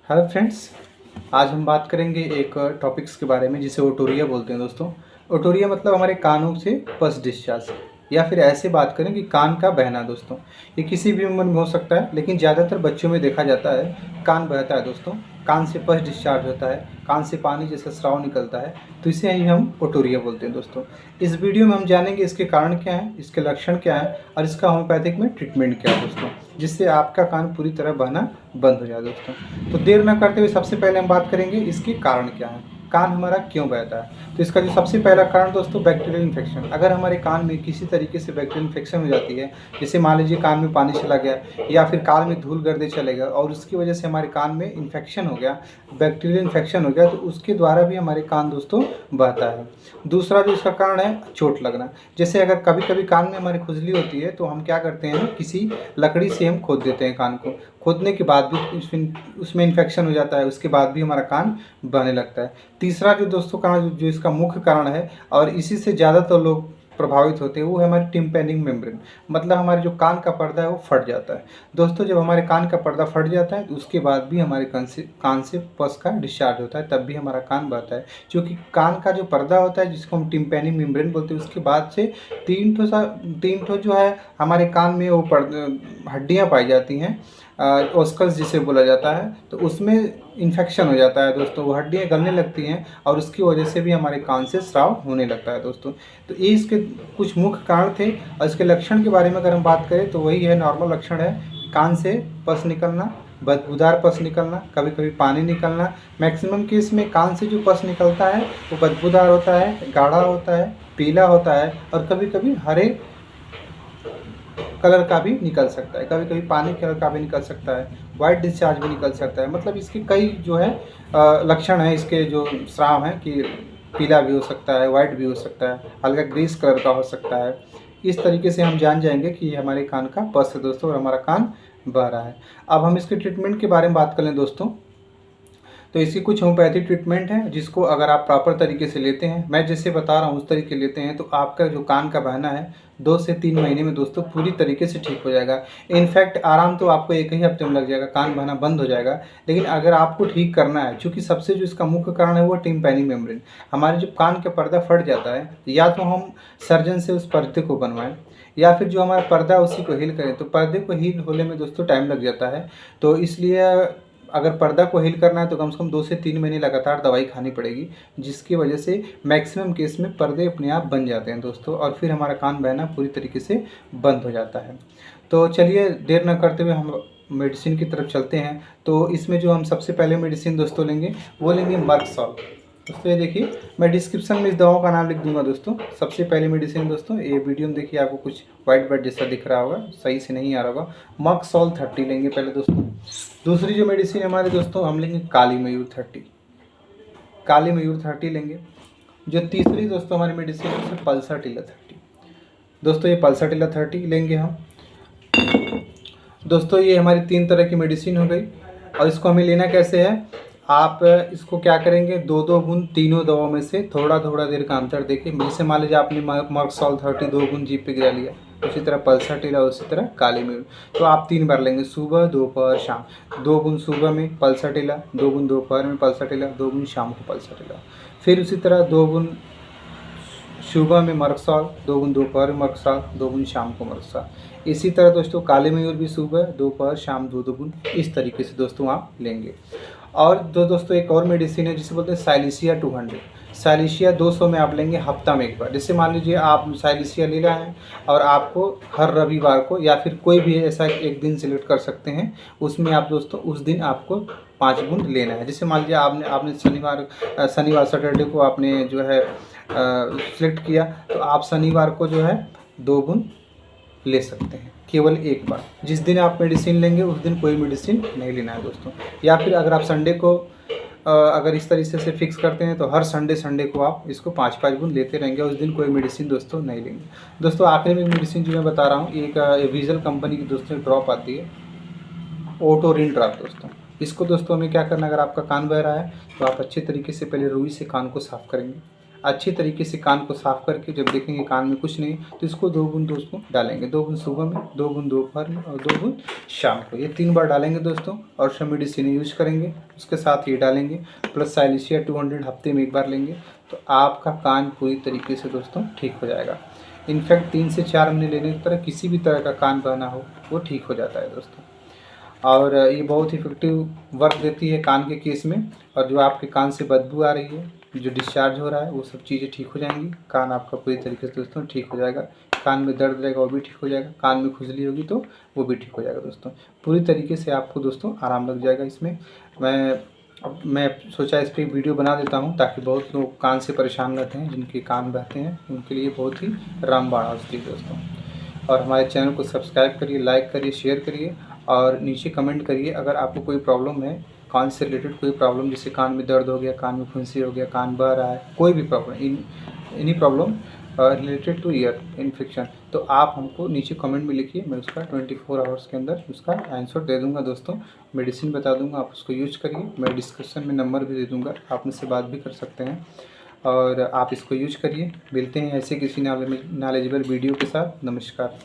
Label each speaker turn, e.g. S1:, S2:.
S1: Hello friends, आज हम बात करेंगे एक टॉपिक्स के बारे में जिसे ओटोरिया बोलते हैं दोस्तों। ओटोरिया मतलब हमारे कानों से पस डिस्चार्ज, या फिर ऐसे बात करें कि कान का बहना दोस्तों। ये किसी भी उम्र में हो सकता है, लेकिन ज़्यादातर बच्चों में देखा जाता है कान बहता है दोस्तों। कान से पस डिस्चार्ज होता है, कान से पानी जैसा स्राव निकलता है, तो इसे ही हम ओटोरिया बोलते हैं दोस्तों। इस वीडियो में हम जानेंगे इसके कारण क्या हैं, इसके लक्षण क्या हैं और इसका होम्योपैथिक में ट्रीटमेंट क्या है दोस्तों, जिससे आपका कान पूरी तरह बहना बंद हो जाए दोस्तों। तो देर न करते हुए सबसे पहले हम बात करेंगे इसके कारण क्या है, कान हमारा क्यों बहता है। तो इसका जो सबसे पहला कारण दोस्तों बैक्टीरियल इन्फेक्शन। अगर हमारे कान में किसी तरीके से बैक्टीरियल इन्फेक्शन हो जाती है, जैसे मान लीजिए कान में पानी चला गया या फिर कान में धूल गर्दे चले गए और उसकी वजह से हमारे कान में इन्फेक्शन हो गया, बैक्टीरियल इन्फेक्शन हो गया, तो उसके द्वारा भी हमारे कान दोस्तों बहता है। दूसरा जो इसका कारण है चोट लगना। जैसे अगर कभी कभी कान में हमारी खुजली होती है तो हम क्या करते हैं, किसी लकड़ी से हम खोद देते हैं कान को। खोदने के बाद भी उसमें इन्फेक्शन हो जाता है, उसके बाद भी हमारा कान बहने लगता है। तीसरा जो दोस्तों कारण जो इसका मुख्य कारण है और इसी से ज़्यादातर लोग प्रभावित होते हैं, वो है हमारी टिम्पैनिक मेम्ब्रेन। मतलब हमारे जो कान का पर्दा है वो फट जाता है दोस्तों। जब हमारे कान का पर्दा फट जाता है तो उसके बाद भी हमारे कान से पस का डिस्चार्ज होता है, तब भी हमारा कान बहता है। क्योंकि कान का जो पर्दा होता है, जिसको हम टिम्पैनिक मेम्ब्रेन बोलते हैं, उसके बाद से तीन ठो जो है हमारे कान में वो हड्डियाँ पाई जाती हैं, ओस्कल्स जिसे बोला जाता है। तो उसमें इन्फेक्शन हो जाता है दोस्तों, वो हड्डियाँ गलने लगती हैं और उसकी वजह से भी हमारे कान से स्राव होने लगता है दोस्तों। तो ये इसके कुछ मुख्य कारण थे। और इसके लक्षण के बारे में अगर हम बात करें तो वही है, नॉर्मल लक्षण है कान से पस निकलना, बदबूदार पस निकलना, कभी कभी पानी निकलना। मैक्सिमम केस में कान से जो पस निकलता है वो बदबूदार होता है, गाढ़ा होता है, पीला होता है और कभी कभी हरे कलर का भी निकल सकता है, कभी कभी पानी कलर का भी निकल सकता है, वाइट डिस्चार्ज भी निकल सकता है। मतलब इसके कई जो है लक्षण हैं, इसके जो स्राव हैं कि पीला भी हो सकता है, वाइट भी हो सकता है, हल्का ग्रीस कलर का हो सकता है। इस तरीके से हम जान जाएंगे कि ये हमारे कान का पस है दोस्तों और हमारा कान बह रहा है। अब हम इसके ट्रीटमेंट के बारे में बात कर लें दोस्तों। तो इसकी कुछ होम्योपैथिक ट्रीटमेंट है, जिसको अगर आप प्रॉपर तरीके से लेते हैं, मैं जैसे बता रहा हूँ उस तरीके लेते हैं, तो आपका जो कान का बहना है 2 से 3 महीने में दोस्तों पूरी तरीके से ठीक हो जाएगा। इनफैक्ट आराम तो आपको 1 ही हफ्ते में लग जाएगा, कान बहना बंद हो जाएगा। लेकिन अगर आपको ठीक करना है, चूँकि सबसे जो इसका मुख्य कारण है वो टिम्पैनिक मेम्ब्रेन। हमारे जब कान का पर्दा फट जाता है, या तो हम सर्जन से उस पर्दे को बनवाएं या फिर जो हमारा पर्दा है उसी को हील करें। तो पर्दे को हील होने में दोस्तों टाइम लग जाता है, तो इसलिए अगर पर्दा को हील करना है तो कम से कम 2 से 3 महीने लगातार दवाई खानी पड़ेगी, जिसकी वजह से मैक्सिमम केस में पर्दे अपने आप बन जाते हैं दोस्तों और फिर हमारा कान बहना पूरी तरीके से बंद हो जाता है। तो चलिए देर न करते हुए हम मेडिसिन की तरफ चलते हैं। तो इसमें जो हम सबसे पहले मेडिसिन दोस्तों लेंगे वो लेंगे मर्कसॉल। दोस्तों ये देखिए, मैं डिस्क्रिप्शन में इस दवाओं का नाम लिख दूंगा दोस्तों। सबसे पहली मेडिसिन दोस्तों, ये वीडियो में देखिए आपको कुछ वाइट वाइट जैसा दिख रहा होगा, सही से नहीं आ रहा होगा। मर्कसॉल 30 लेंगे पहले दोस्तों। दूसरी जो मेडिसिन हमारे दोस्तों, हम लेंगे काली मयूर 30। काली मयूर 30 लेंगे। जो तीसरी दोस्तों हमारी मेडिसिन है पल्साटिला 30। दोस्तों ये पल्साटिला 30 लेंगे हम। दोस्तों ये हमारी 3 तरह की मेडिसिन हो गई और इसको हमें लेना कैसे है, आप इसको क्या करेंगे, 2-2 बूंद तीनों दवाओं में से थोड़ा थोड़ा देर का अंतर देखिए। जैसे मान लीजिए आपने मर्कसॉल 30 2 बूंद जीभ पे गिरा लिया, उसी तरह पल्साटिला, उसी तरह काली मयूर। तो आप 3 बार लेंगे, सुबह दोपहर शाम। 2 बूंद सुबह में पल्साटिला, 2 बूंद दोपहर में पल्साटिला, 2 बूंद शाम को पल्साटिला। फिर उसी तरह 2 बूंद सुबह में मर्कसॉल, 2 बूंद दोपहर में मर्कसॉल, 2 बूंद शाम को मर्कसॉल। इसी तरह दोस्तों काली मयूर भी सुबह दोपहर शाम 2-2 बूंद, इस तरीके से दोस्तों आप लेंगे। और दोस्तों एक और मेडिसिन है जिसे बोलते हैं साइलिसिया 200। साइलिसिया 200 में आप लेंगे हफ्ता में 1 बार। जैसे मान लीजिए आप साइलिसिया ले रहे हैं और आपको हर रविवार को या फिर कोई भी ऐसा एक दिन सिलेक्ट कर सकते हैं, उसमें आप दोस्तों उस दिन आपको 5 बूंद लेना है। जैसे मान लीजिए आपने शनिवार सैटरडे को आपने जो है सिलेक्ट किया, तो आप शनिवार को जो है 2 बूंद ले सकते हैं केवल 1 बार। जिस दिन आप मेडिसिन लेंगे उस दिन कोई मेडिसिन नहीं लेना है दोस्तों। या फिर अगर आप संडे को अगर इस तरीके से फिक्स करते हैं तो हर संडे को आप इसको 5-5 बूंद लेते रहेंगे, उस दिन कोई मेडिसिन दोस्तों नहीं लेंगे। दोस्तों आखिर में मेडिसिन जो मैं बता रहा हूँ, एक विजल कंपनी की दोस्तों ड्रॉप आती है, ओटोरिन ड्रॉप दोस्तों। इसको दोस्तों हमें क्या करना, अगर आपका कान बह रहा है तो आप अच्छे तरीके से पहले रुई से कान को साफ़ करेंगे। अच्छी तरीके से कान को साफ़ करके जब देखेंगे कान में कुछ नहीं तो इसको 2 बूंद दोस्तों डालेंगे। 2 बूंद सुबह में, 2 बूंद दोपहर में और 2 बूंद शाम को। ये 3 बार डालेंगे दोस्तों और सब मेडिसिन यूज करेंगे। उसके साथ ये डालेंगे प्लस साइलेंसिया 200 हफ्ते में 1 बार लेंगे तो आपका कान पूरी तरीके से दोस्तों ठीक हो जाएगा। इनफैक्ट 3 से 4 महीने लेने की तरह किसी भी तरह का कान बहना हो वो ठीक हो जाता है दोस्तों। और ये बहुत इफ़ेक्टिव वर्क देती है कान के केस में। और जो आपके कान से बदबू आ रही है, जो डिस्चार्ज हो रहा है, वो सब चीज़ें ठीक हो जाएंगी। कान आपका पूरी तरीके से दोस्तों ठीक हो जाएगा। कान में दर्द रहेगा वो भी ठीक हो जाएगा। कान में खुजली होगी तो वो भी ठीक हो जाएगा दोस्तों। पूरी तरीके से आपको दोस्तों आराम लग जाएगा इसमें। मैं सोचा इस पर वीडियो बना देता हूँ ताकि बहुत लोग कान से परेशान रहते हैं, जिनके कान बहते हैं, उनके लिए बहुत ही रामबाण औषधि दोस्तों। और हमारे चैनल को सब्सक्राइब करिए, लाइक करिए, शेयर करिए और नीचे कमेंट करिए अगर आपको कोई प्रॉब्लम है, कान से रिलेटेड कोई प्रॉब्लम, जैसे कान में दर्द हो गया, कान में फुंसी हो गया, कान बह रहा है, कोई भी problem, any problem related two ear infection, तो आप हमको नीचे कमेंट में लिखिए। मैं उसका 24 आवर्स के अंदर उसका आंसर दे दूंगा दोस्तों। मेडिसिन बता दूंगा, आप उसको यूज करिए। मैं डिस्क्रिप्शन में नंबर भी दे दूंगा, आप मुझसे बात भी कर सकते हैं और आप इसको यूज करिए। मिलते हैं ऐसे किसी नॉलेजेबल वीडियो के साथ। नमस्कार।